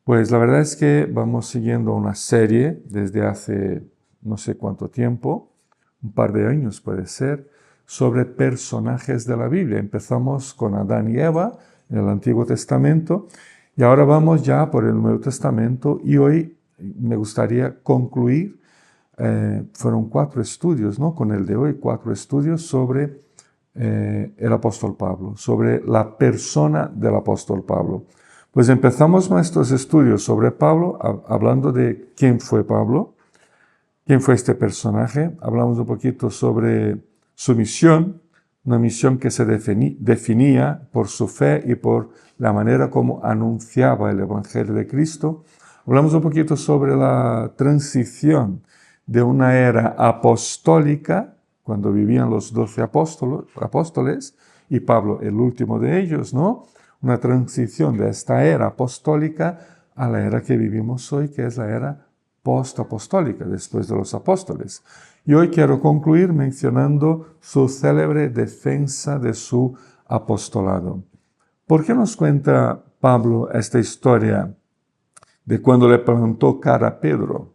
Pues la verdad es que vamos siguiendo una serie desde hace no sé cuánto tiempo, un par de años puede ser, sobre personajes de la Biblia. Empezamos con Adán y Eva en el Antiguo Testamento y ahora vamos ya por el Nuevo Testamento y hoy me gustaría concluir, fueron 4 estudios, ¿no? Con el de hoy, 4 estudios sobre el apóstol Pablo, sobre la persona del apóstol Pablo. Pues empezamos nuestros estudios sobre Pablo hablando de quién fue Pablo, quién fue este personaje. Hablamos un poquito sobre su misión, una misión que se definía por su fe y por la manera como anunciaba el Evangelio de Cristo. Hablamos un poquito sobre la transición de una era apostólica, cuando vivían los 12 apóstoles, y Pablo el último de ellos, ¿no? Una transición de esta era apostólica a la era que vivimos hoy, que es la era post-apostólica, después de los apóstoles. Y hoy quiero concluir mencionando su célebre defensa de su apostolado. ¿Por qué nos cuenta Pablo esta historia de cuando le plantó cara a Pedro?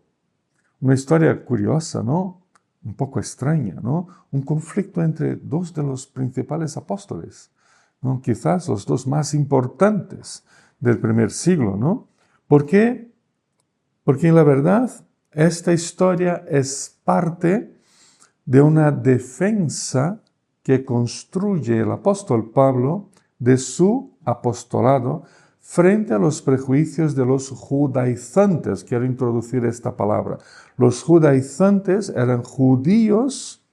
Una historia curiosa, ¿no? Un poco extraña, ¿no? Un conflicto entre 2 de los principales apóstoles, ¿no? Quizás los 2 más importantes del primer siglo, ¿no? ¿Por qué? Porque en la verdad esta historia es parte de una defensa que construye el apóstol Pablo de su apostolado frente a los prejuicios de los judaizantes. Quiero introducir esta palabra. Los judaizantes eran judíos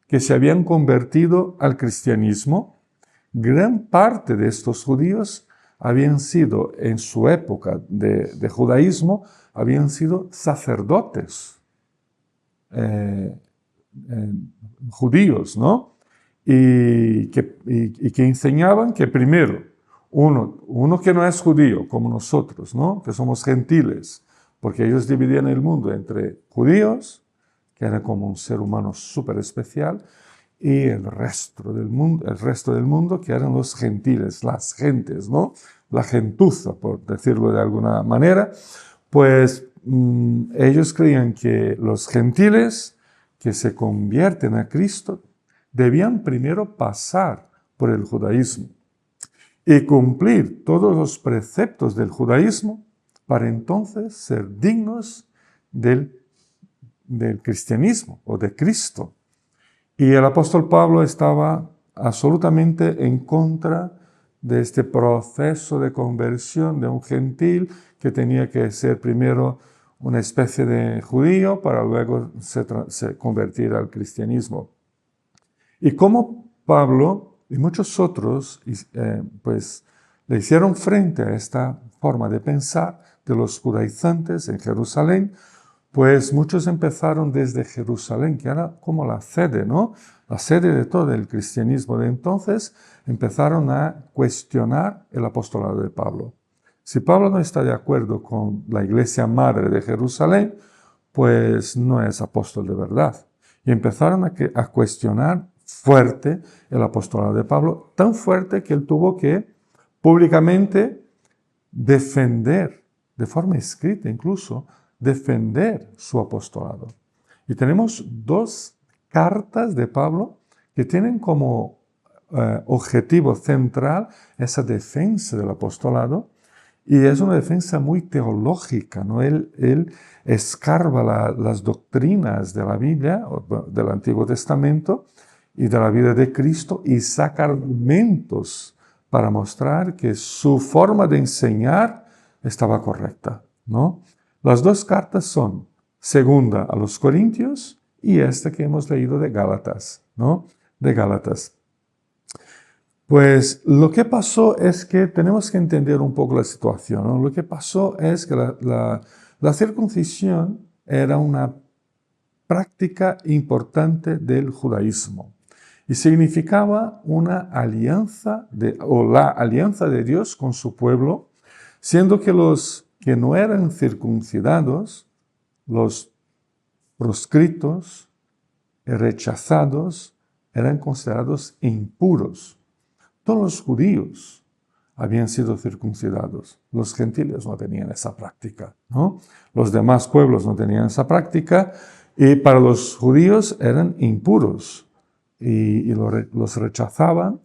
que se habían convertido al cristianismo. Gran parte de estos judíos habían sido, en su época de judaísmo, habían sido sacerdotes judíos, ¿no? Y que enseñaban que primero, uno que no es judío, como nosotros, ¿no? Que somos gentiles, porque ellos dividían el mundo entre judíos, que era como un ser humano súper especial, y el resto del mundo, que eran los gentiles, las gentes, ¿no? La gentuza, por decirlo de alguna manera. Pues ellos creían que los gentiles que se convierten a Cristo debían primero pasar por el judaísmo y cumplir todos los preceptos del judaísmo para entonces ser dignos del cristianismo o de Cristo. Y el apóstol Pablo estaba absolutamente en contra de este proceso de conversión de un gentil que tenía que ser primero una especie de judío para luego se convertir al cristianismo. Y como Pablo y muchos otros pues le hicieron frente a esta forma de pensar de los judaizantes en Jerusalén, pues muchos empezaron desde Jerusalén, que era como la sede, ¿no? La sede de todo el cristianismo de entonces, empezaron a cuestionar el apostolado de Pablo. Si Pablo no está de acuerdo con la iglesia madre de Jerusalén, pues no es apóstol de verdad. Y empezaron a cuestionar fuerte el apostolado de Pablo, tan fuerte que él tuvo que públicamente defender, de forma escrita incluso, defender su apostolado. Y tenemos 2 cartas de Pablo que tienen como objetivo central esa defensa del apostolado, y es una defensa muy teológica, ¿no? Él escarba las doctrinas de la Biblia, del Antiguo Testamento y de la vida de Cristo y saca argumentos para mostrar que su forma de enseñar estaba correcta, ¿no? Las 2 cartas son segunda a los Corintios y esta que hemos leído de Gálatas, ¿no? De Gálatas. Pues lo que pasó es que tenemos que entender un poco la situación, ¿no? Lo que pasó es que la circuncisión era una práctica importante del judaísmo y significaba una alianza la alianza de Dios con su pueblo, siendo que los que no eran circuncidados, los proscritos y rechazados, eran considerados impuros. Todos los judíos, habían sido circuncidados. Los gentiles no tenían esa práctica, ¿no? Los demás pueblos no tenían esa práctica y para los judíos eran impuros y los rechazaban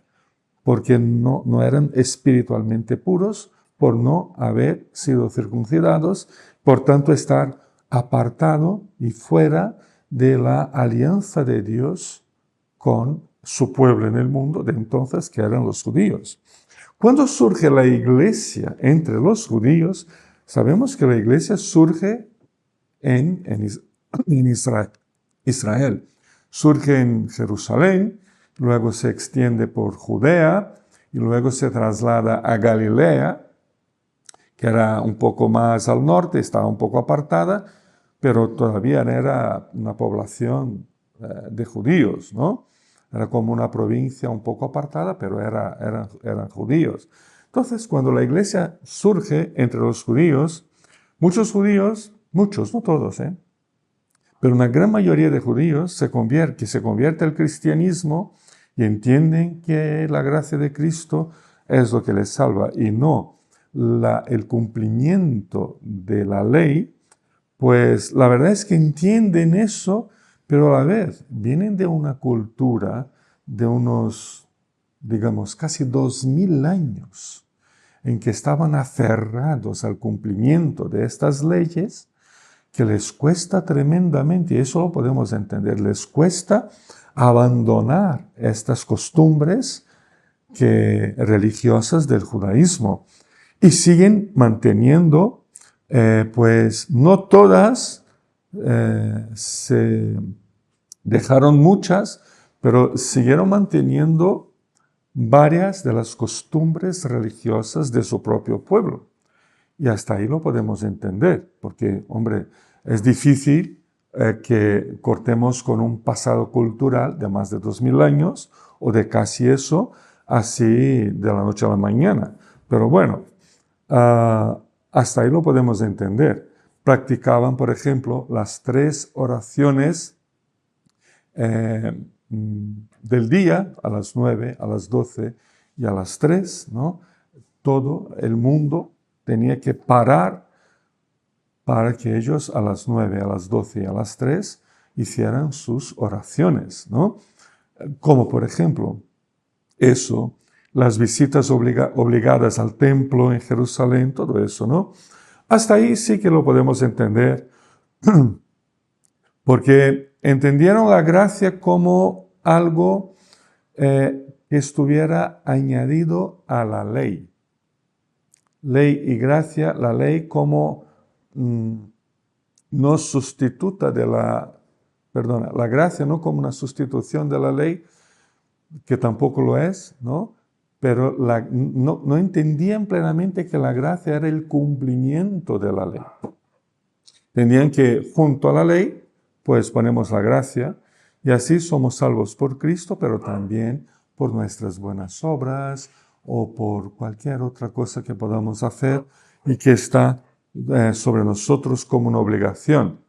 porque no eran espiritualmente puros por no haber sido circuncidados, por tanto estar apartado y fuera de la alianza de Dios con su pueblo en el mundo de entonces, que eran los judíos. Cuando surge la iglesia entre los judíos, sabemos que la iglesia surge en Israel. Surge en Jerusalén, luego se extiende por Judea y luego se traslada a Galilea, que era un poco más al norte, estaba un poco apartada, pero todavía era una población de judíos, ¿no? Era como una provincia un poco apartada, pero eran judíos. Entonces, cuando la iglesia surge entre los judíos, muchos, no todos, pero una gran mayoría de judíos que se convierte al cristianismo y entienden que la gracia de Cristo es lo que les salva y no el cumplimiento de la ley, pues la verdad es que entienden eso, pero a la vez vienen de una cultura de unos, digamos, casi 2000 años, en que estaban aferrados al cumplimiento de estas leyes, que les cuesta tremendamente, y eso lo podemos entender, les cuesta abandonar estas costumbres religiosas del judaísmo, y siguen manteniendo, pues no todas, se dejaron muchas, pero siguieron manteniendo varias de las costumbres religiosas de su propio pueblo. Y hasta ahí lo podemos entender, porque, hombre, es difícil que cortemos con un pasado cultural de más de 2000 años, o de casi eso, así de la noche a la mañana. Pero bueno, hasta ahí lo podemos entender. Practicaban, por ejemplo, las 3 oraciones del día, a las 9, a las 12 y a las 3, ¿no? Todo el mundo tenía que parar para que ellos a las 9, a las 12 y a las 3 hicieran sus oraciones, ¿no? Como por ejemplo, eso, las visitas obligadas al templo en Jerusalén, todo eso, ¿no? Hasta ahí sí que lo podemos entender, porque entendieron la gracia como algo que estuviera añadido a la ley. Ley y gracia, la ley como no sustituta de la gracia no como una sustitución de la ley, que tampoco lo es, ¿no? Pero no entendían plenamente que la gracia era el cumplimiento de la ley. Entendían que junto a la ley, pues ponemos la gracia, y así somos salvos por Cristo, pero también por nuestras buenas obras, o por cualquier otra cosa que podamos hacer y que está sobre nosotros como una obligación.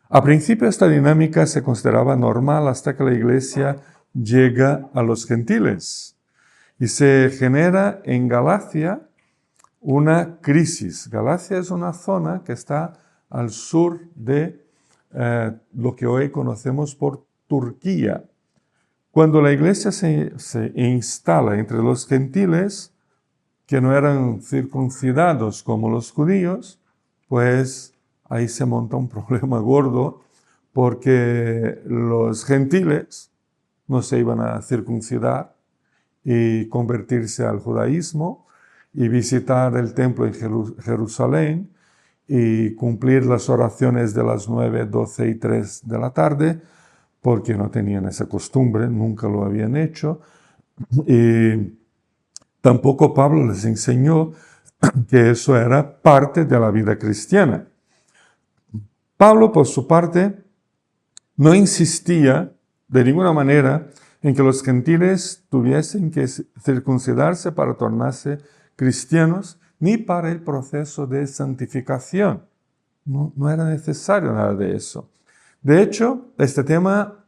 A principio esta dinámica se consideraba normal hasta que la iglesia llega a los gentiles y se genera en Galacia una crisis. Galacia es una zona que está al sur de lo que hoy conocemos por Turquía. Cuando la iglesia se instala entre los gentiles, que no eran circuncidados como los judíos, pues ahí se monta un problema gordo, porque los gentiles no se iban a circuncidar y convertirse al judaísmo y visitar el templo en Jerusalén y cumplir las oraciones de las 9, 12 y 3 de la tarde, porque no tenían esa costumbre, nunca lo habían hecho. Y tampoco Pablo les enseñó que eso era parte de la vida cristiana. Pablo, por su parte, no insistía de ninguna manera en que los gentiles tuviesen que circuncidarse para tornarse cristianos, ni para el proceso de santificación. No era necesario nada de eso. De hecho, este tema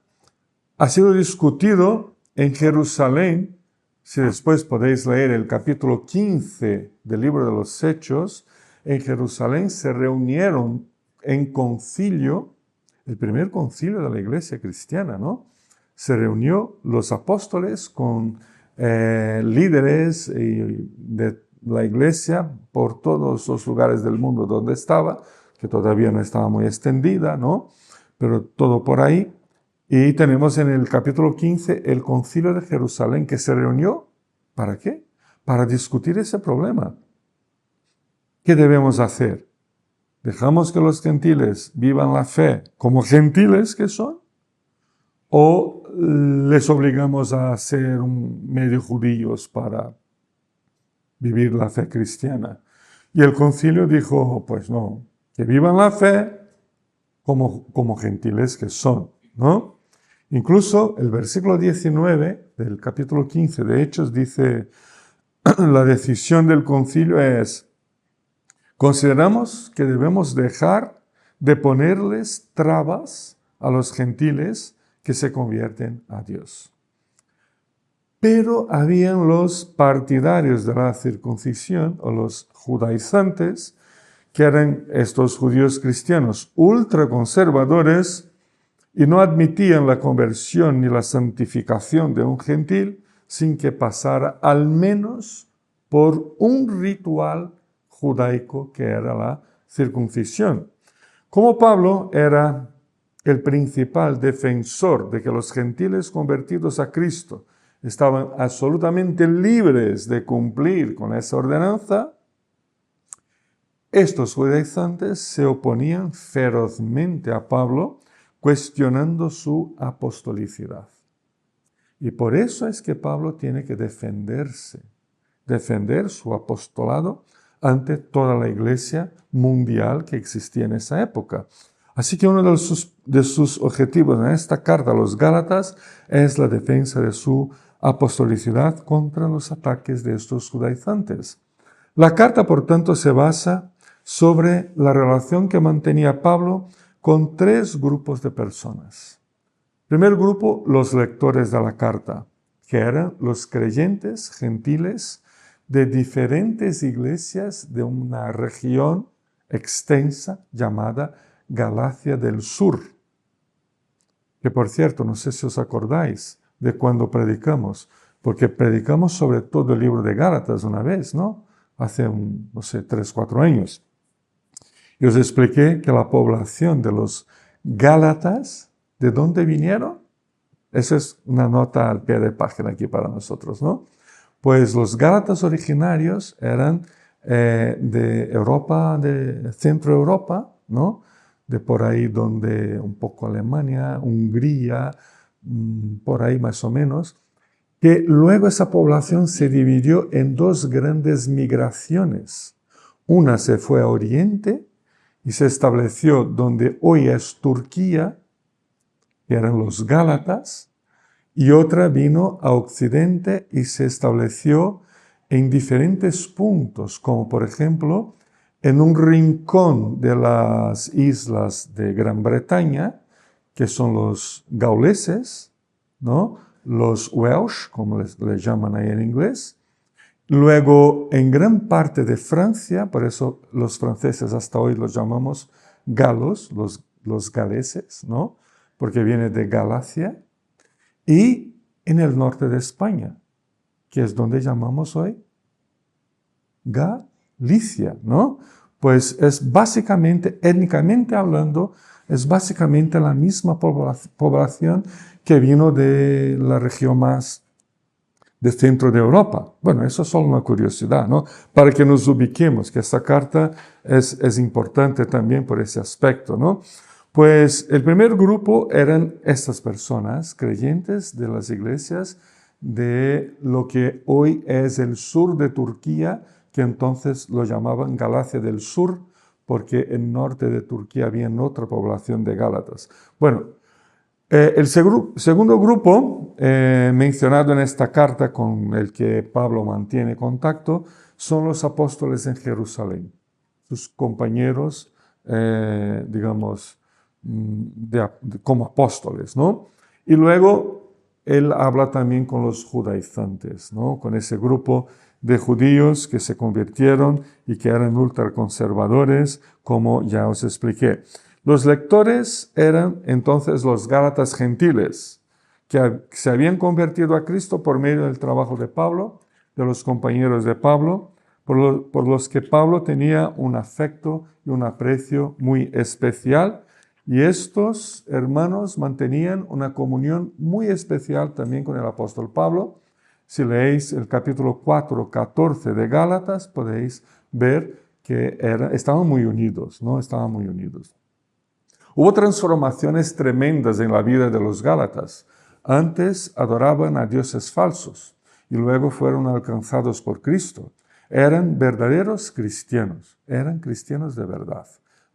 ha sido discutido en Jerusalén Si después podéis leer el capítulo 15 del libro de los Hechos, en Jerusalén se reunieron en concilio, el primer concilio de la iglesia cristiana, ¿no? Se reunió los apóstoles con líderes de la iglesia por todos los lugares del mundo donde estaba, que todavía no estaba muy extendida, ¿no? Pero todo por ahí. Y tenemos en el capítulo 15 el concilio de Jerusalén que se reunió. ¿Para qué? Para discutir ese problema. ¿Qué debemos hacer? ¿Dejamos que los gentiles vivan la fe como gentiles que son? ¿O les obligamos a ser medio judíos para vivir la fe cristiana? Y el concilio dijo, pues no, que vivan la fe como gentiles que son, ¿no? Incluso el versículo 19 del capítulo 15 de Hechos dice, la decisión del concilio es, consideramos que debemos dejar de ponerles trabas a los gentiles que se convierten a Dios. Pero habían los partidarios de la circuncisión, o los judaizantes, que eran estos judíos cristianos ultraconservadores y no admitían la conversión ni la santificación de un gentil sin que pasara al menos por un ritual judaico que era la circuncisión. Como Pablo era el principal defensor de que los gentiles convertidos a Cristo estaban absolutamente libres de cumplir con esa ordenanza, estos judaizantes se oponían ferozmente a Pablo, cuestionando su apostolicidad. Y por eso es que Pablo tiene que defenderse, defender su apostolado ante toda la iglesia mundial que existía en esa época. Así que uno de sus objetivos en esta carta a los Gálatas es la defensa de su apostolicidad contra los ataques de estos judaizantes. La carta, por tanto, se basa sobre la relación que mantenía Pablo con tres grupos de personas. Primer grupo, los lectores de la carta, que eran los creyentes gentiles de diferentes iglesias de una región extensa llamada Galacia del Sur. Que por cierto, no sé si os acordáis de cuando predicamos, porque predicamos sobre todo el libro de Gálatas una vez, ¿no? Hace, 3, 4 años. Y os expliqué que la población de los Gálatas, ¿de dónde vinieron? Esa es una nota al pie de página aquí para nosotros, ¿no? Pues los Gálatas originarios eran de Europa, de Centro Europa, ¿no? De por ahí donde un poco Alemania, Hungría, por ahí más o menos, que luego esa población se dividió en dos grandes migraciones. Una se fue a Oriente y se estableció donde hoy es Turquía, que eran los Gálatas, y otra vino a Occidente y se estableció en diferentes puntos, como por ejemplo en un rincón de las islas de Gran Bretaña, que son los gauleses, ¿no? Los Welsh, como les llaman ahí en inglés. Luego, en gran parte de Francia, por eso los franceses hasta hoy los llamamos galos, los galeses, ¿no? Porque viene de Galacia. Y en el norte de España, que es donde llamamos hoy Galicia, ¿no? Pues es básicamente, étnicamente hablando, es básicamente la misma población que vino de la región más del centro de Europa. Bueno, eso es solo una curiosidad, ¿no? Para que nos ubiquemos, que esta carta es importante también por ese aspecto, ¿no? Pues el primer grupo eran estas personas, creyentes de las iglesias de lo que hoy es el sur de Turquía, que entonces lo llamaban Galacia del Sur, porque en norte de Turquía había otra población de Gálatas. Bueno, el segundo grupo mencionado en esta carta con el que Pablo mantiene contacto son los apóstoles en Jerusalén, sus compañeros, digamos, como apóstoles, ¿no? Y luego él habla también con los judaizantes, ¿no? Con ese grupo de judíos que se convirtieron y que eran ultraconservadores, como ya os expliqué. Los lectores eran entonces los gálatas gentiles, que se habían convertido a Cristo por medio del trabajo de Pablo, de los compañeros de Pablo, por los que Pablo tenía un afecto y un aprecio muy especial. Y estos hermanos mantenían una comunión muy especial también con el apóstol Pablo. Si leéis el capítulo 4, 14 de Gálatas, podéis ver que estaban muy unidos, ¿no? Estaban muy unidos. Hubo transformaciones tremendas en la vida de los Gálatas. Antes adoraban a dioses falsos y luego fueron alcanzados por Cristo. Eran verdaderos cristianos, eran cristianos de verdad,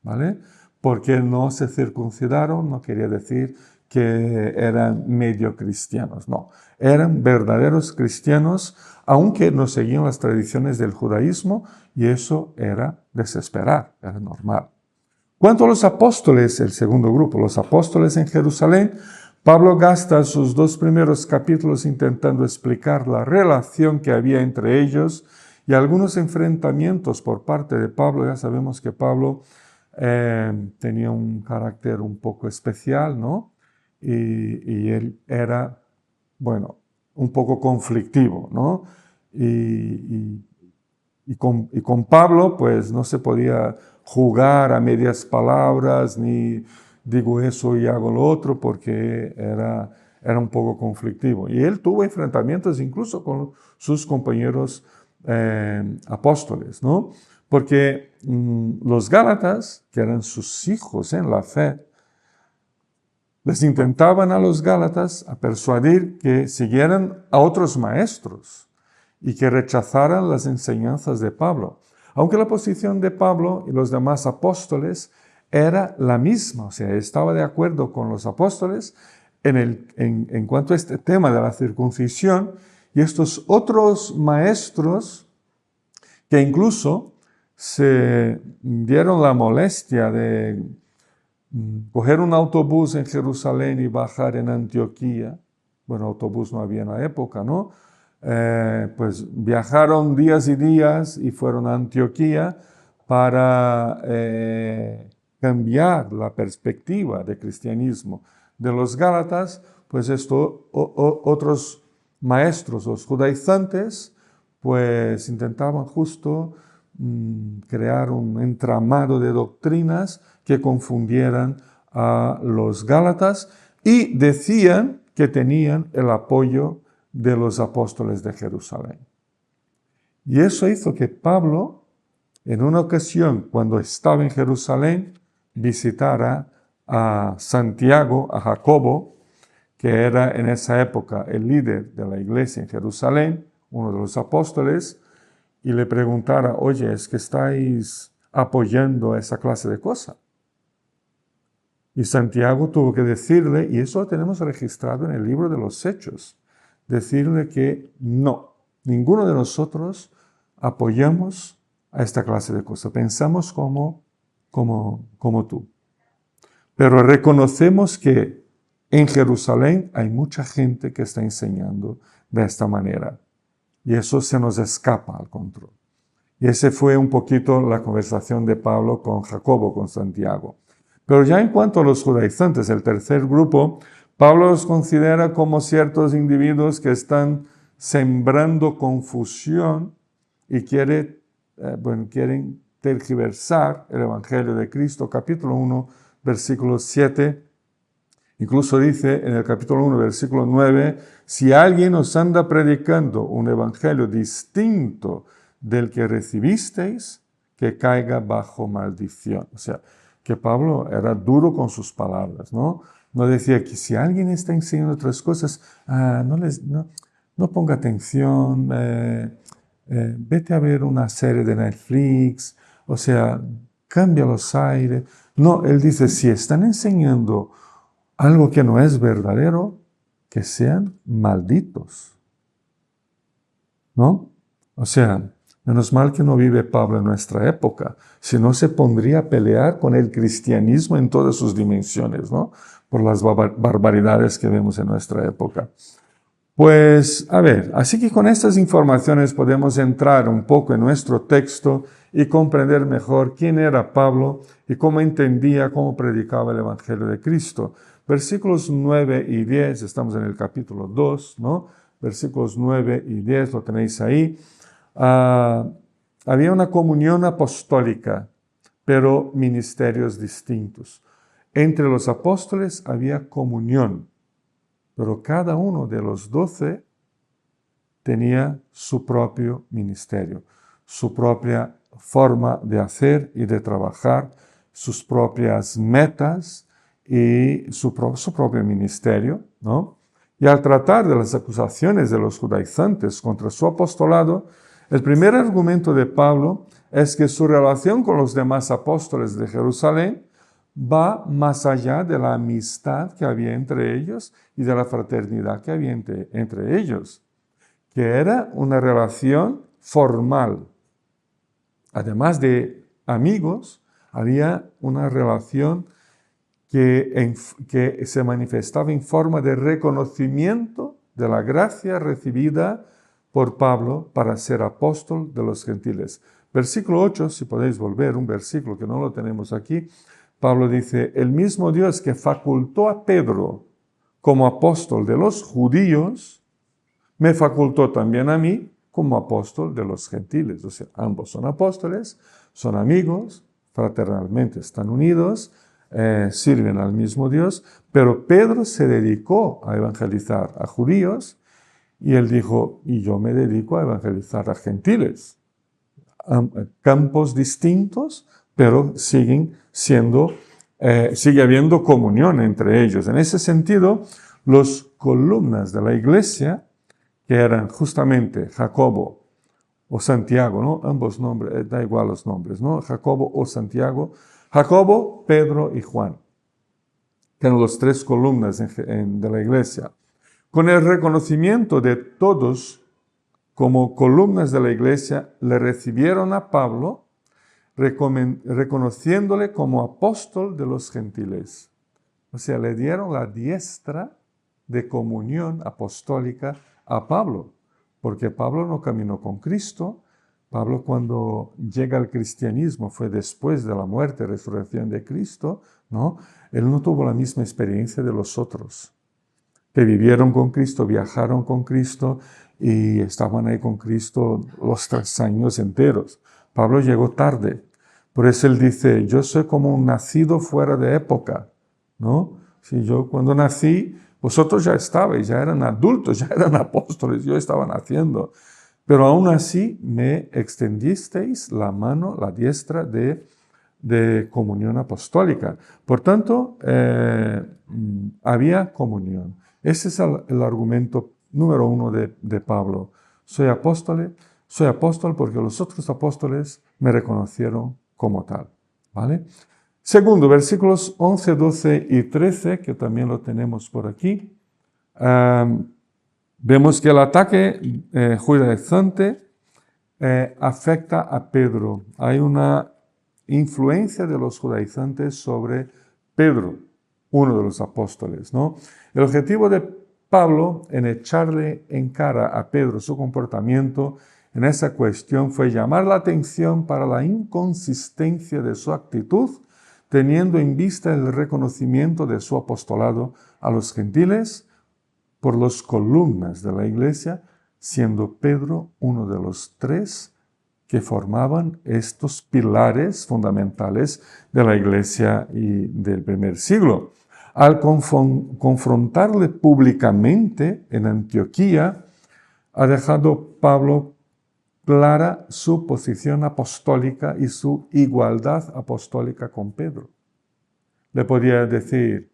¿vale? Porque no se circuncidaron, no quería decir que eran medio cristianos, no. Eran verdaderos cristianos, aunque no seguían las tradiciones del judaísmo, y eso era desesperar, era normal. Cuanto a los apóstoles, el segundo grupo, los apóstoles en Jerusalén, Pablo gasta sus 2 primeros capítulos intentando explicar la relación que había entre ellos y algunos enfrentamientos por parte de Pablo. Ya sabemos que Pablo tenía un carácter un poco especial, ¿no? Y él era, bueno, un poco conflictivo, ¿no? Y con Pablo, pues no se podía jugar a medias palabras, ni digo eso y hago lo otro, porque era un poco conflictivo. Y él tuvo enfrentamientos incluso con sus compañeros apóstoles, ¿no? Porque los Gálatas, que eran sus hijos en la fe, les intentaban a los Gálatas a persuadir que siguieran a otros maestros y que rechazaran las enseñanzas de Pablo. Aunque la posición de Pablo y los demás apóstoles era la misma, o sea, estaba de acuerdo con los apóstoles en cuanto a este tema de la circuncisión, y estos otros maestros que incluso se dieron la molestia de coger un autobús en Jerusalén y bajar en Antioquía. Bueno, autobús no había en la época, ¿no? Pues viajaron días y días y fueron a Antioquía para cambiar la perspectiva de cristianismo de los Gálatas. Pues otros maestros, los judaizantes, pues intentaban justo crear un entramado de doctrinas que confundieran a los Gálatas y decían que tenían el apoyo de los apóstoles de Jerusalén. Y eso hizo que Pablo, en una ocasión, cuando estaba en Jerusalén, visitara a Santiago, a Jacobo, que era en esa época el líder de la iglesia en Jerusalén, uno de los apóstoles, y le preguntara, oye, ¿es que estáis apoyando esa clase de cosas? Y Santiago tuvo que decirle, y eso lo tenemos registrado en el libro de los Hechos, decirle que no, ninguno de nosotros apoyamos a esta clase de cosas. Pensamos como tú. Pero reconocemos que en Jerusalén hay mucha gente que está enseñando de esta manera. Y eso se nos escapa al control. Y ese fue un poquito la conversación de Pablo con Jacobo, con Santiago. Pero ya en cuanto a los judaizantes, el tercer grupo, Pablo los considera como ciertos individuos que están sembrando confusión y quieren tergiversar el Evangelio de Cristo. Capítulo 1, versículo 7. Incluso dice en el capítulo 1, versículo 9, si alguien os anda predicando un evangelio distinto del que recibisteis, que caiga bajo maldición. O sea, que Pablo era duro con sus palabras, ¿no? No decía que si alguien está enseñando otras cosas, no ponga atención, vete a ver una serie de Netflix, o sea, cambia los aires. No, él dice, si están enseñando algo que no es verdadero, que sean malditos, ¿no? O sea, Menos mal que no vive Pablo en nuestra época, si no se pondría a pelear con el cristianismo en todas sus dimensiones, ¿no? Por las barbaridades que vemos en nuestra época. Pues, a ver, así que con estas informaciones podemos entrar un poco en nuestro texto y comprender mejor quién era Pablo y cómo entendía, cómo predicaba el Evangelio de Cristo. Versículos 9 y 10, estamos en el capítulo 2, ¿no? Versículos 9 y 10, lo tenéis ahí. Había una comunión apostólica, pero ministerios distintos. Entre los apóstoles había comunión, pero cada uno de los 12 tenía su propio ministerio, su propia forma de hacer y de trabajar, sus propias metas y su propio ministerio, ¿no? Y al tratar de las acusaciones de los judaizantes contra su apostolado, el primer argumento de Pablo es que su relación con los demás apóstoles de Jerusalén va más allá de la amistad que había entre ellos y de la fraternidad que había entre ellos, que era una relación formal. Además de amigos, había una relación que se manifestaba en forma de reconocimiento de la gracia recibida por Pablo para ser apóstol de los gentiles. Versículo 8, si podéis volver, un versículo que no lo tenemos aquí, Pablo dice, el mismo Dios que facultó a Pedro como apóstol de los judíos, me facultó también a mí como apóstol de los gentiles. O sea, ambos son apóstoles, son amigos, fraternalmente están unidos, sirven al mismo Dios, pero Pedro se dedicó a evangelizar a judíos y él dijo, y yo me dedico a evangelizar a gentiles. Campos distintos, pero sigue habiendo comunión entre ellos. En ese sentido, los columnas de la iglesia, que eran justamente Jacobo o Santiago, ¿no? Ambos nombres, da igual los nombres, ¿no? Jacobo o Santiago. Jacobo, Pedro y Juan, que eran los tres columnas de la iglesia. Con el reconocimiento de todos como columnas de la iglesia, le recibieron a Pablo, reconociéndole como apóstol de los gentiles. O sea, le dieron la diestra de comunión apostólica a Pablo, porque Pablo no caminó con Cristo. Pablo, cuando llega al cristianismo, fue después de la muerte y resurrección de Cristo, ¿no? Él no tuvo la misma experiencia de los otros, que vivieron con Cristo, viajaron con Cristo y estaban ahí con Cristo los 3 años enteros. Pablo llegó tarde. Por eso él dice, yo soy como un nacido fuera de época, ¿no? Si yo cuando nací, vosotros ya estabais, ya eran adultos, ya eran apóstoles, yo estaba naciendo. Pero aún así me extendisteis la mano, la diestra de comunión apostólica. Por tanto, había comunión. Ese es el argumento número 1 de Pablo. Soy apóstol porque los otros apóstoles me reconocieron como tal. ¿Vale? Segundo, versículos 11, 12 y 13, que también lo tenemos por aquí. Vemos que el ataque judaizante afecta a Pedro. Hay una influencia de los judaizantes sobre Pedro, uno de los apóstoles, ¿no? El objetivo de Pablo en echarle en cara a Pedro su comportamiento en esa cuestión fue llamar la atención para la inconsistencia de su actitud, teniendo en vista el reconocimiento de su apostolado a los gentiles por las columnas de la iglesia, siendo Pedro uno de los 3 que formaban estos pilares fundamentales de la iglesia y del primer siglo. Al confrontarle públicamente en Antioquía, ha dejado Pablo clara su posición apostólica y su igualdad apostólica con Pedro. Le podía decir,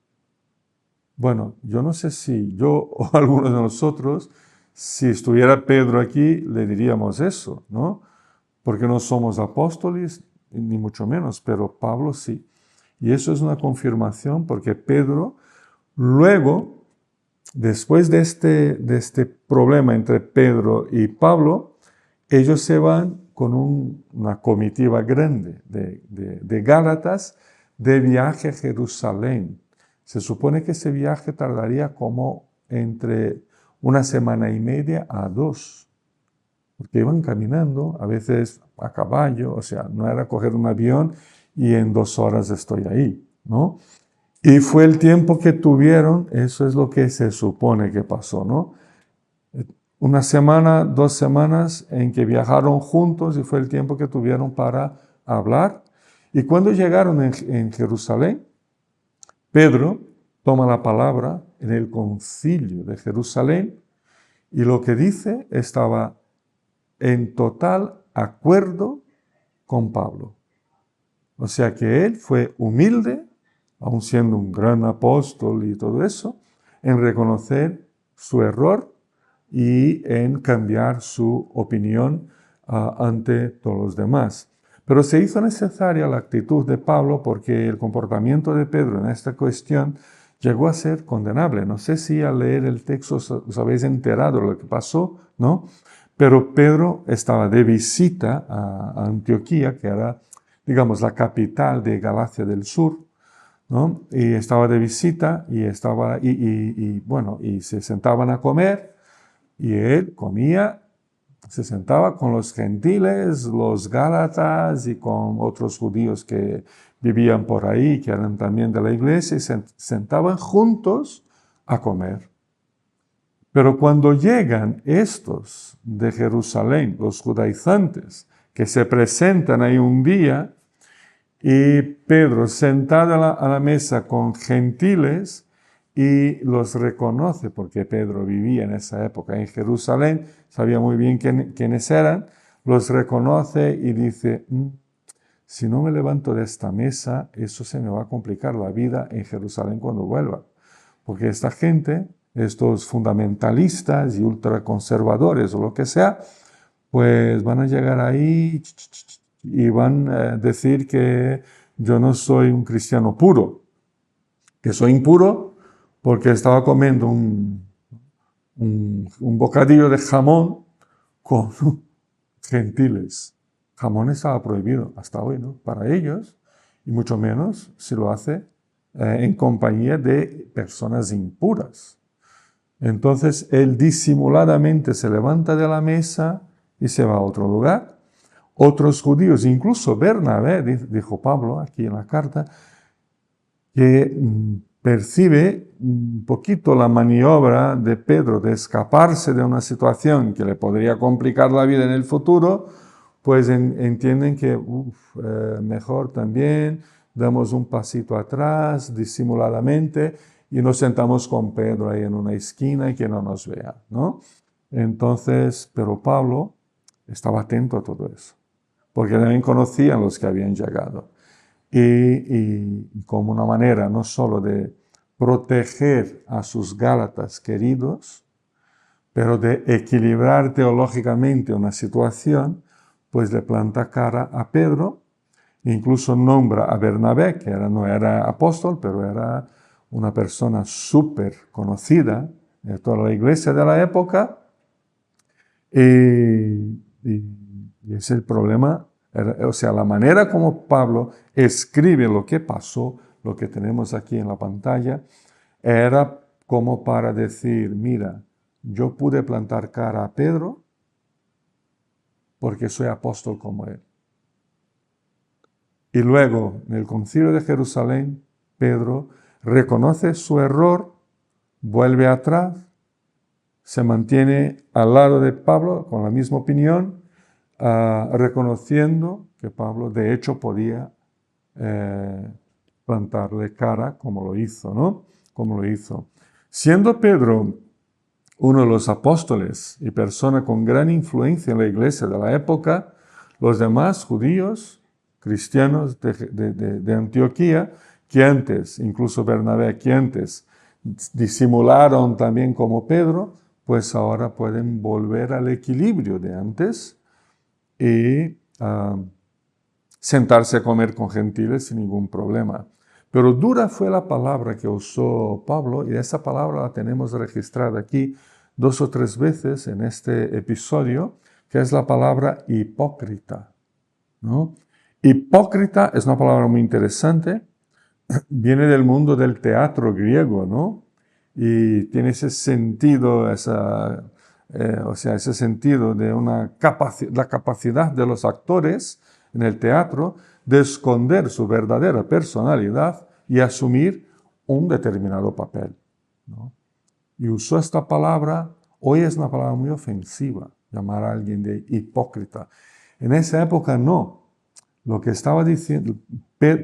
bueno, yo no sé si yo o alguno de nosotros, si estuviera Pedro aquí, le diríamos eso, ¿no? Porque no somos apóstoles, ni mucho menos, pero Pablo sí. Y eso es una confirmación porque Pedro, luego, después de este problema entre Pedro y Pablo, ellos se van una comitiva grande de Gálatas de viaje a Jerusalén. Se supone que ese viaje tardaría como entre 1 semana y media a 2, porque iban caminando, a veces a caballo, o sea, no era coger un avión y en 2 horas estoy ahí, ¿no? Y fue el tiempo que tuvieron, eso es lo que se supone que pasó, ¿no? 1 semana, 2 semanas en que viajaron juntos y fue el tiempo que tuvieron para hablar. Y cuando llegaron en Jerusalén, Pedro toma la palabra en el concilio de Jerusalén y lo que dice estaba en total acuerdo con Pablo. O sea que él fue humilde, aun siendo un gran apóstol y todo eso, en reconocer su error y en cambiar su opinión ante todos los demás. Pero se hizo necesaria la actitud de Pablo porque el comportamiento de Pedro en esta cuestión llegó a ser condenable. No sé si al leer el texto os habéis enterado de lo que pasó, ¿no? Pero Pedro estaba de visita a Antioquía, que era, digamos, la capital de Galacia del Sur, ¿no? Y estaba de visita y se sentaban a comer y él comía, se sentaba con los gentiles, los gálatas y con otros judíos que vivían por ahí, que eran también de la iglesia, y se sentaban juntos a comer. Pero cuando llegan estos de Jerusalén, los judaizantes, que se presentan ahí un día, y Pedro sentado a la mesa con gentiles y los reconoce, porque Pedro vivía en esa época en Jerusalén, sabía muy bien quiénes eran, los reconoce y dice, si no me levanto de esta mesa, eso se me va a complicar la vida en Jerusalén cuando vuelva. Porque esta gente, estos fundamentalistas y ultraconservadores o lo que sea, pues van a llegar ahí y van a decir que yo no soy un cristiano puro, que soy impuro porque estaba comiendo un bocadillo de jamón con gentiles. Jamón estaba prohibido hasta hoy, ¿no? Para ellos, y mucho menos si lo hace en compañía de personas impuras. Entonces él disimuladamente se levanta de la mesa y se va a otro lugar. Otros judíos, incluso Bernabé, dijo Pablo aquí en la carta, que percibe un poquito la maniobra de Pedro de escaparse de una situación que le podría complicar la vida en el futuro, pues entienden que mejor también damos un pasito atrás disimuladamente y nos sentamos con Pedro ahí en una esquina y que no nos vea, ¿no? Entonces, pero Pablo estaba atento a todo eso, porque también conocían los que habían llegado. Y como una manera no solo de proteger a sus gálatas queridos, pero de equilibrar teológicamente una situación, pues le planta cara a Pedro, incluso nombra a Bernabé, que no era apóstol, pero era una persona súper conocida de toda la iglesia de la época, y es el problema. O sea, la manera como Pablo escribe lo que pasó, lo que tenemos aquí en la pantalla, era como para decir, mira, yo pude plantar cara a Pedro porque soy apóstol como él. Y luego, en el concilio de Jerusalén, Pedro reconoce su error, vuelve atrás, se mantiene al lado de Pablo con la misma opinión, reconociendo que Pablo de hecho podía plantarle cara como lo hizo, ¿no? Como lo hizo. Siendo Pedro uno de los apóstoles y persona con gran influencia en la iglesia de la época, los demás judíos, cristianos de Antioquía, que antes, incluso Bernabé, que antes disimularon también como Pedro, pues ahora pueden volver al equilibrio de antes y sentarse a comer con gentiles sin ningún problema. Pero dura fue la palabra que usó Pablo, y esa palabra la tenemos registrada aquí 2 o 3 veces en este episodio, que es la palabra hipócrita, ¿no? Hipócrita es una palabra muy interesante, viene del mundo del teatro griego, ¿no? Y tiene ese sentido, ese sentido de la capacidad de los actores en el teatro de esconder su verdadera personalidad y asumir un determinado papel, ¿no? Y usó esta palabra, hoy es una palabra muy ofensiva, llamar a alguien de hipócrita. En esa época no. Lo que estaba diciendo,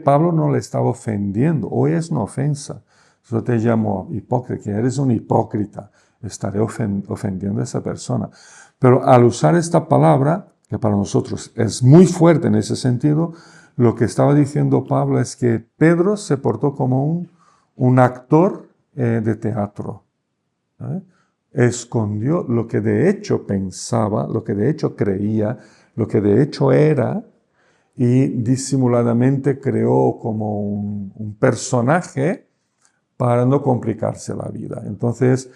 Pablo no le estaba ofendiendo, hoy es una ofensa. Yo te llamo hipócrita, que eres un hipócrita, estaré ofendiendo a esa persona. Pero al usar esta palabra, que para nosotros es muy fuerte en ese sentido, lo que estaba diciendo Pablo es que Pedro se portó como un actor de teatro. ¿Eh? Escondió lo que de hecho pensaba, lo que de hecho creía, lo que de hecho era, y disimuladamente creó como un personaje para no complicarse la vida. Entonces,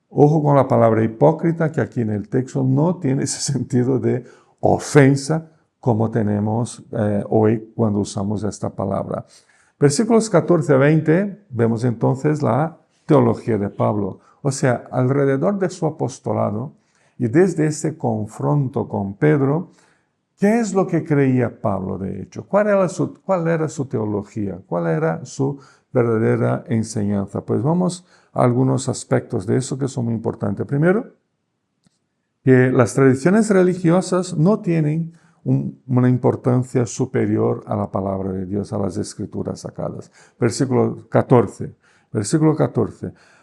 ojo con la palabra hipócrita, que aquí en el texto no tiene ese sentido de ofensa como tenemos hoy cuando usamos esta palabra. Versículos 14 a 20, vemos entonces la teología de Pablo. O sea, alrededor de su apostolado y desde ese confronto con Pedro, ¿qué es lo que creía Pablo, de hecho? ¿Cuál era su teología? ¿Cuál era su verdadera enseñanza? Pues vamos a algunos aspectos de eso que son muy importantes. Primero, que las tradiciones religiosas no tienen una importancia superior a la palabra de Dios, a las escrituras sagradas. Versículo 14.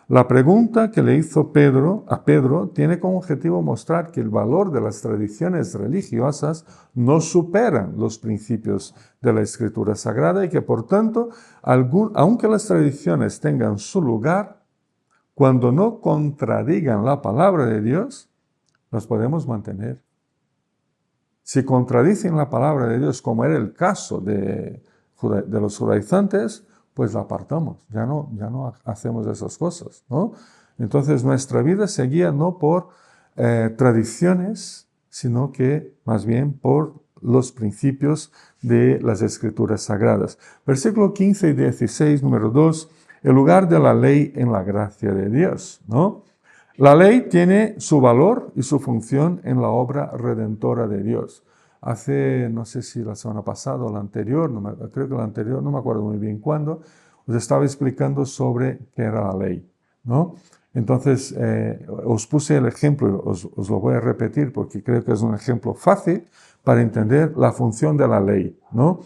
La pregunta que le hizo a Pedro tiene como objetivo mostrar que el valor de las tradiciones religiosas no superan los principios de la escritura sagrada y que por tanto, aunque las tradiciones tengan su lugar, cuando no contradigan la palabra de Dios, las podemos mantener. Si contradicen la palabra de Dios, como era el caso de los judaizantes, pues la apartamos, ya no hacemos esas cosas, ¿no? Entonces nuestra vida se guía no por tradiciones, sino que más bien por los principios de las escrituras sagradas. Versículo 15 y 16, número 2, el lugar de la ley en la gracia de Dios, ¿no? La ley tiene su valor y su función en la obra redentora de Dios. Hace, no sé si la semana pasada o la anterior, creo que la anterior, no me acuerdo muy bien cuándo, os estaba explicando sobre qué era la ley, ¿no? Entonces, os puse el ejemplo, os lo voy a repetir porque creo que es un ejemplo fácil para entender la función de la ley, ¿no?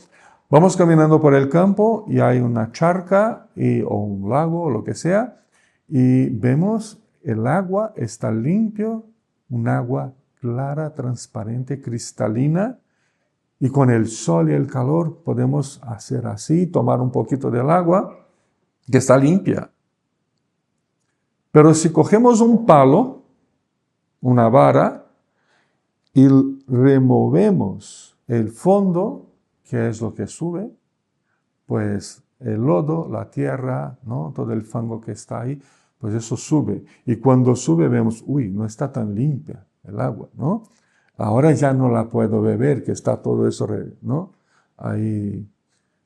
Vamos caminando por el campo y hay una charca o un lago o lo que sea y vemos el agua está limpio, un agua clara, transparente, cristalina, y con el sol y el calor podemos hacer así, tomar un poquito del agua que está limpia. Pero si cogemos un palo, una vara, y removemos el fondo, que es lo que sube, pues el lodo, la tierra, ¿no? Todo el fango que está ahí, pues eso sube. Y cuando sube vemos, uy, no está tan limpia el agua, ¿no? Ahora ya no la puedo beber, que está todo eso, ¿no? Ahí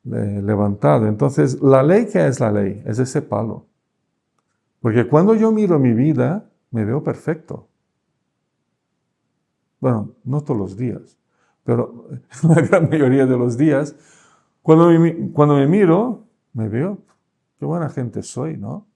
levantado. Entonces, ¿la ley qué es la ley? Es ese palo. Porque cuando yo miro mi vida, me veo perfecto. Bueno, no todos los días, pero la gran mayoría de los días, cuando me miro, me veo, qué buena gente soy, ¿no?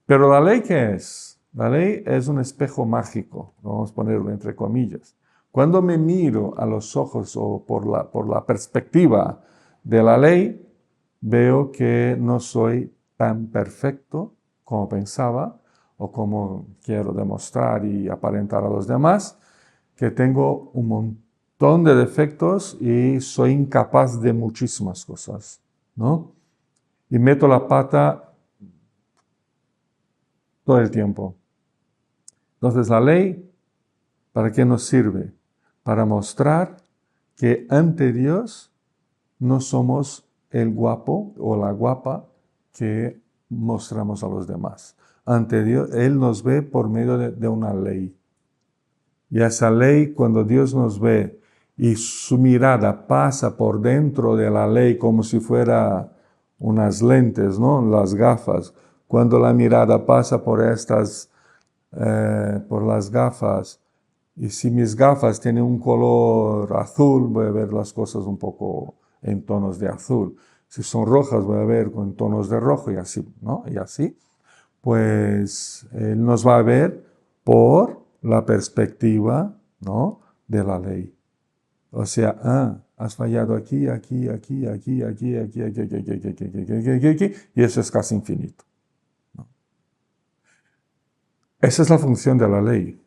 Pero la ley, ¿qué es? La ley es un espejo mágico, vamos a ponerlo entre comillas. Cuando me miro a los ojos o por la perspectiva de la ley, veo que no soy tan perfecto como pensaba o como quiero demostrar y aparentar a los demás, que tengo un montón de defectos y soy incapaz de muchísimas cosas, ¿no? Y meto la pata todo el tiempo. Entonces, la ley, ¿para qué nos sirve? Para mostrar que ante Dios no somos el guapo o la guapa que mostramos a los demás. Ante Dios, Él nos ve por medio de una ley. Y esa ley, cuando Dios nos ve y su mirada pasa por dentro de la ley como si fuera unas lentes, ¿no? Las gafas. Cuando la mirada pasa por por las gafas, y si mis gafas tienen un color azul, voy a ver las cosas un poco en tonos de azul. Si son rojas, voy a ver con tonos de rojo y así, ¿no? Y así, pues Él nos va a ver por la perspectiva, ¿no? De la ley. O sea, has fallado aquí, aquí, aquí, aquí, aquí, aquí, aquí, aquí, aquí, aquí, aquí, aquí, aquí, aquí, y eso es casi infinito. Esa es la función de la ley.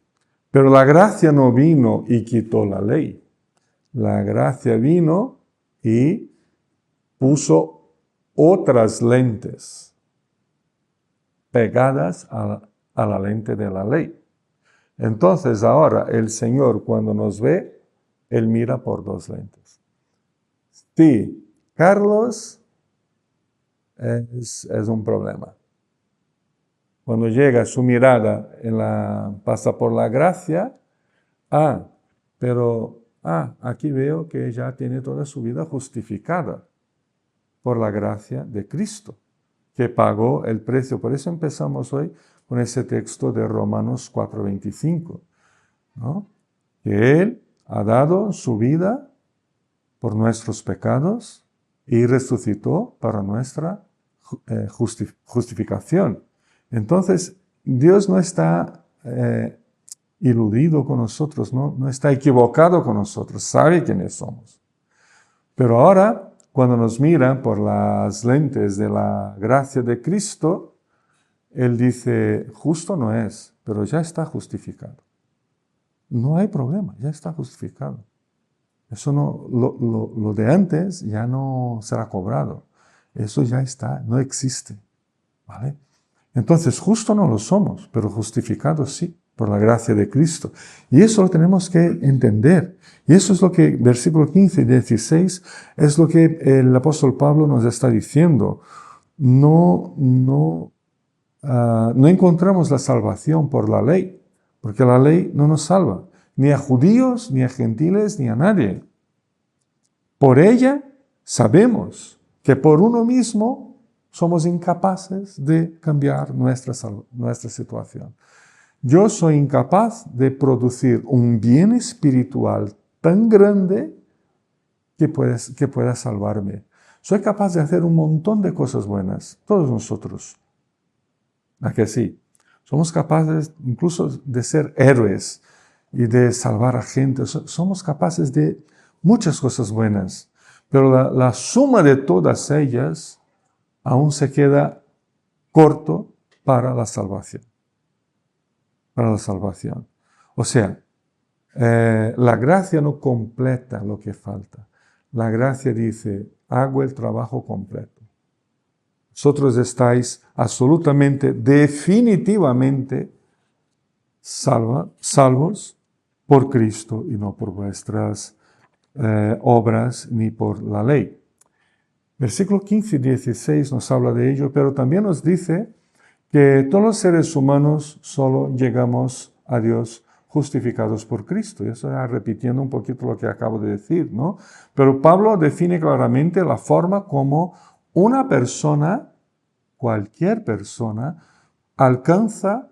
Pero la gracia no vino y quitó la ley. La gracia vino y puso otras lentes pegadas a la lente de la ley. Entonces ahora el Señor cuando nos ve, Él mira por dos lentes. Sí, Carlos es un problema. Cuando llega su mirada pasa por la gracia, pero aquí veo que ya tiene toda su vida justificada por la gracia de Cristo, que pagó el precio. Por eso empezamos hoy con ese texto de Romanos 4:25, ¿no? Que Él ha dado su vida por nuestros pecados y resucitó para nuestra justificación. Entonces, Dios no está iludido con nosotros, no está equivocado con nosotros, sabe quiénes somos. Pero ahora, cuando nos mira por las lentes de la gracia de Cristo, Él dice, justo no es, pero ya está justificado. No hay problema, ya está justificado. Eso no, lo de antes ya no será cobrado. Eso ya está, no existe. ¿Vale? Entonces, justo no lo somos, pero justificados sí, por la gracia de Cristo. Y eso lo tenemos que entender. Y eso es lo que, versículo 15 y 16, es lo que el apóstol Pablo nos está diciendo. No encontramos la salvación por la ley, porque la ley no nos salva, ni a judíos, ni a gentiles, ni a nadie. Por ella sabemos que por uno mismo somos incapaces de cambiar nuestra situación. Yo soy incapaz de producir un bien espiritual tan grande que pueda salvarme. Soy capaz de hacer un montón de cosas buenas, todos nosotros. ¿A que sí? Somos capaces incluso de ser héroes y de salvar a gente. Somos capaces de muchas cosas buenas, pero la suma de todas ellas aún se queda corto para la salvación. Para la salvación. O sea, la gracia no completa lo que falta. La gracia dice, hago el trabajo completo. Vosotros estáis absolutamente, definitivamente salvos por Cristo y no por vuestras obras ni por la ley. Versículo 15 y 16 nos habla de ello, pero también nos dice que todos los seres humanos solo llegamos a Dios justificados por Cristo. Y eso ya repitiendo un poquito lo que acabo de decir, ¿no? Pero Pablo define claramente la forma como una persona, cualquier persona, alcanza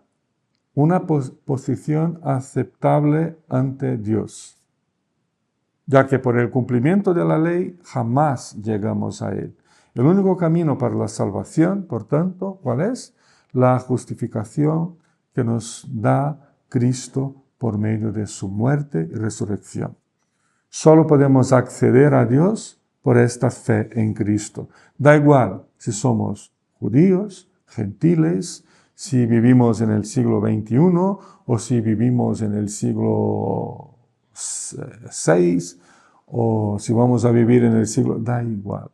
una posición aceptable ante Dios, ya que por el cumplimiento de la ley jamás llegamos a Él. El único camino para la salvación, por tanto, ¿cuál es? La justificación que nos da Cristo por medio de su muerte y resurrección. Solo podemos acceder a Dios por esta fe en Cristo. Da igual si somos judíos, gentiles, si vivimos en el siglo XXI o si vivimos en el siglo VI o si vamos a vivir en el siglo... Da igual.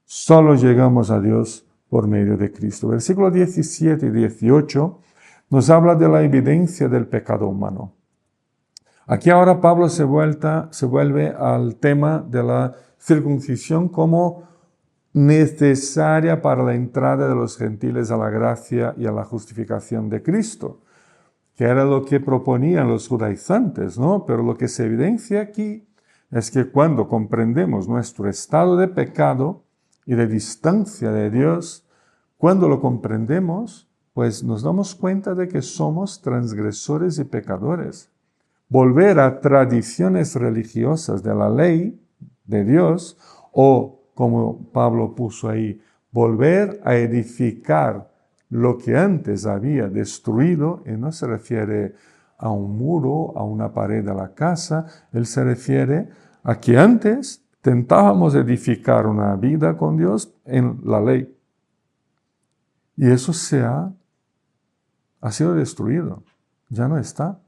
Solo llegamos a Dios por medio de Cristo. Versículos 17 y 18 nos habla de la evidencia del pecado humano. Aquí ahora Pablo se vuelve al tema de la circuncisión como necesaria para la entrada de los gentiles a la gracia y a la justificación de Cristo. que era lo que proponían los judaizantes, ¿no? Pero lo que se evidencia aquí es que cuando comprendemos nuestro estado de pecado y de distancia de Dios, cuando lo comprendemos, pues nos damos cuenta de que somos transgresores y pecadores. Volver a tradiciones religiosas de la ley de Dios, o como Pablo puso ahí, volver a edificar lo que antes había destruido, y no se refiere a un muro, a una pared de la casa, él se refiere a que antes tentábamos edificar una vida con Dios en la ley. Y eso ha sido destruido, ya no está.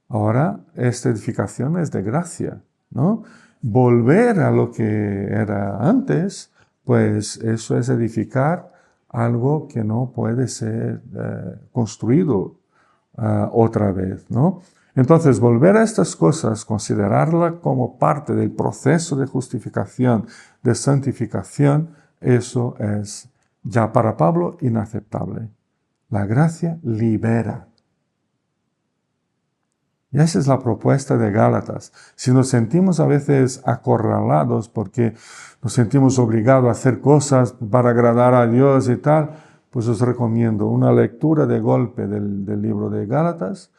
Ahora esta edificación es de gracia, ¿no? Volver a lo que era antes, pues eso es edificar algo que no puede ser construido otra vez, ¿no? Entonces, volver a estas cosas, considerarla como parte del proceso de justificación, de santificación, eso es ya para Pablo inaceptable. La gracia libera. Y esa es la propuesta de Gálatas. Si nos sentimos a veces acorralados porque nos sentimos obligados a hacer cosas para agradar a Dios y tal, pues os recomiendo una lectura de golpe del libro de Gálatas,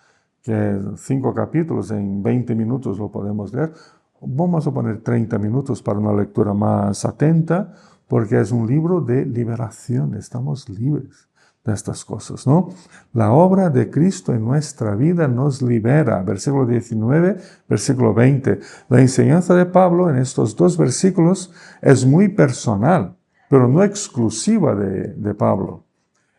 que 5 capítulos, en 20 minutos lo podemos leer. Vamos a poner 30 minutos para una lectura más atenta, porque es un libro de liberación, estamos libres de estas cosas, ¿no? La obra de Cristo en nuestra vida nos libera. Versículo 19, versículo 20. La enseñanza de Pablo en estos dos versículos es muy personal, pero no exclusiva de Pablo.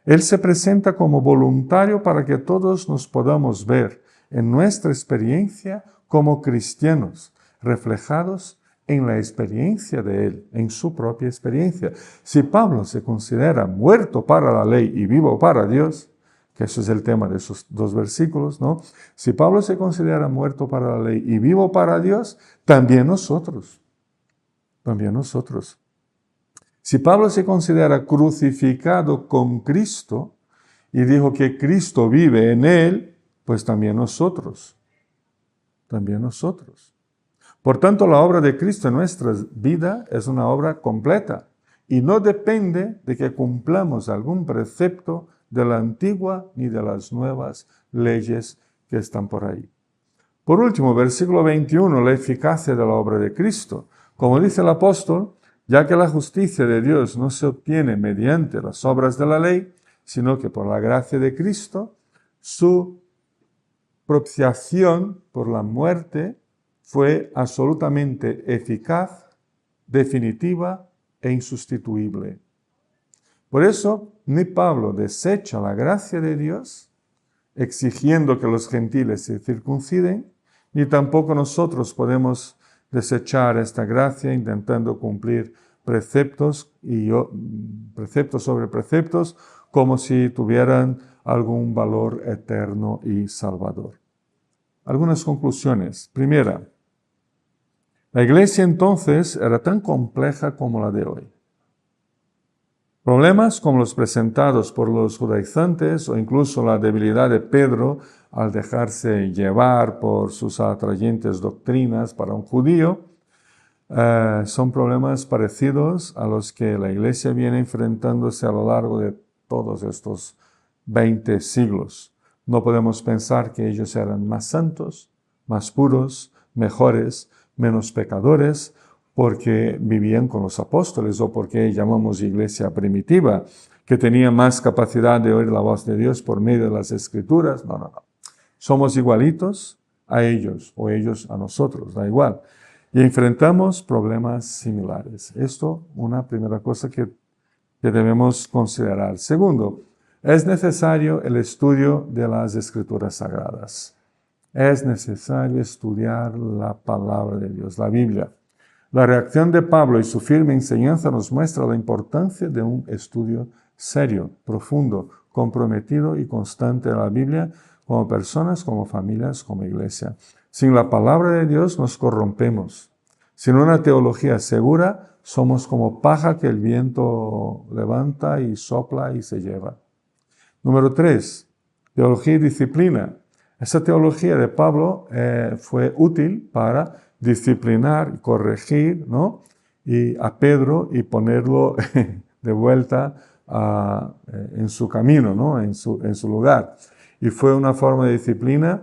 Él se presenta como voluntario para que todos nos podamos ver en nuestra experiencia como cristianos, reflejados en la experiencia de él, en su propia experiencia. Si Pablo se considera muerto para la ley y vivo para Dios, que eso es el tema de esos dos versículos, ¿no? Si Pablo se considera muerto para la ley y vivo para Dios, también nosotros. También nosotros. Si Pablo se considera crucificado con Cristo y dijo que Cristo vive en él, pues también nosotros. También nosotros. Por tanto, la obra de Cristo en nuestra vida es una obra completa y no depende de que cumplamos algún precepto de la antigua ni de las nuevas leyes que están por ahí. Por último, versículo 21, la eficacia de la obra de Cristo. Como dice el apóstol, ya que la justicia de Dios no se obtiene mediante las obras de la ley, sino que por la gracia de Cristo, su propiciación por la muerte fue absolutamente eficaz, definitiva e insustituible. Por eso, ni Pablo desecha la gracia de Dios, exigiendo que los gentiles se circunciden, ni tampoco nosotros podemos desechar esta gracia intentando cumplir preceptos sobre preceptos como si tuvieran algún valor eterno y salvador. Algunas conclusiones. Primera, la iglesia entonces era tan compleja como la de hoy. Problemas como los presentados por los judaizantes o incluso la debilidad de Pedro al dejarse llevar por sus atrayentes doctrinas para un judío, son problemas parecidos a los que la iglesia viene enfrentándose a lo largo de todos estos 20 siglos. No podemos pensar que ellos eran más santos, más puros, mejores, menos pecadores, porque vivían con los apóstoles o porque llamamos iglesia primitiva, que tenía más capacidad de oír la voz de Dios por medio de las Escrituras. No. Somos igualitos a ellos o ellos a nosotros, da igual. Y enfrentamos problemas similares. Esto, una primera cosa que debemos considerar. Segundo, es necesario el estudio de las Escrituras Sagradas. Es necesario estudiar la palabra de Dios, la Biblia. La reacción de Pablo y su firme enseñanza nos muestra la importancia de un estudio serio, profundo, comprometido y constante de la Biblia como personas, como familias, como iglesia. Sin la palabra de Dios nos corrompemos. Sin una teología segura, somos como paja que el viento levanta y sopla y se lleva. Número 3. teología y disciplina. Esa teología de Pablo fue útil para disciplinar y corregir, ¿no? Y a Pedro y ponerlo de vuelta en su camino, ¿no? en su lugar. Y fue una forma de disciplina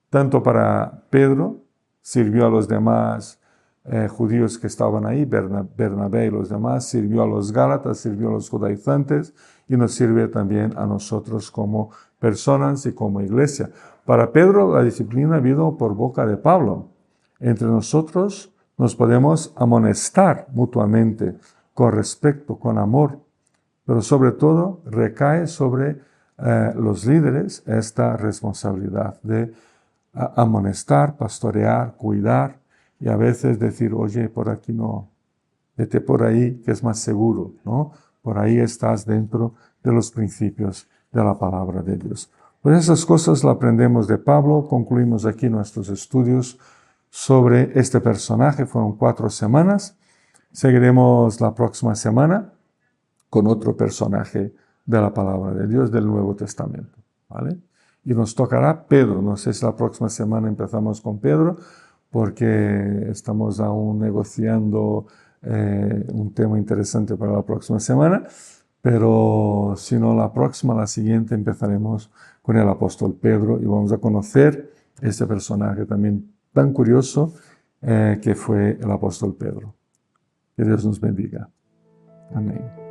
tanto para Pedro, sirvió a los demás judíos que estaban ahí, Bernabé y los demás, sirvió a los gálatas, sirvió a los judaizantes y nos sirve también a nosotros como personas y como iglesia. Para Pedro la disciplina vino por boca de Pablo. Entre nosotros nos podemos amonestar mutuamente con respeto, con amor, pero sobre todo recae sobre los líderes esta responsabilidad de amonestar, pastorear, cuidar y a veces decir, oye, por aquí no, vete por ahí que es más seguro, ¿no? Por ahí estás dentro de los principios de la palabra de Dios. Pues esas cosas las aprendemos de Pablo. Concluimos aquí nuestros estudios sobre este personaje. Fueron 4 semanas. Seguiremos la próxima semana con otro personaje de la palabra de Dios del Nuevo Testamento, ¿vale? Y nos tocará Pedro. No sé si la próxima semana empezamos con Pedro, porque estamos aún negociando un tema interesante para la próxima semana, pero si no la próxima, la siguiente, empezaremos con el apóstol Pedro y vamos a conocer este personaje también tan curioso que fue el apóstol Pedro. Que Dios nos bendiga. Amén.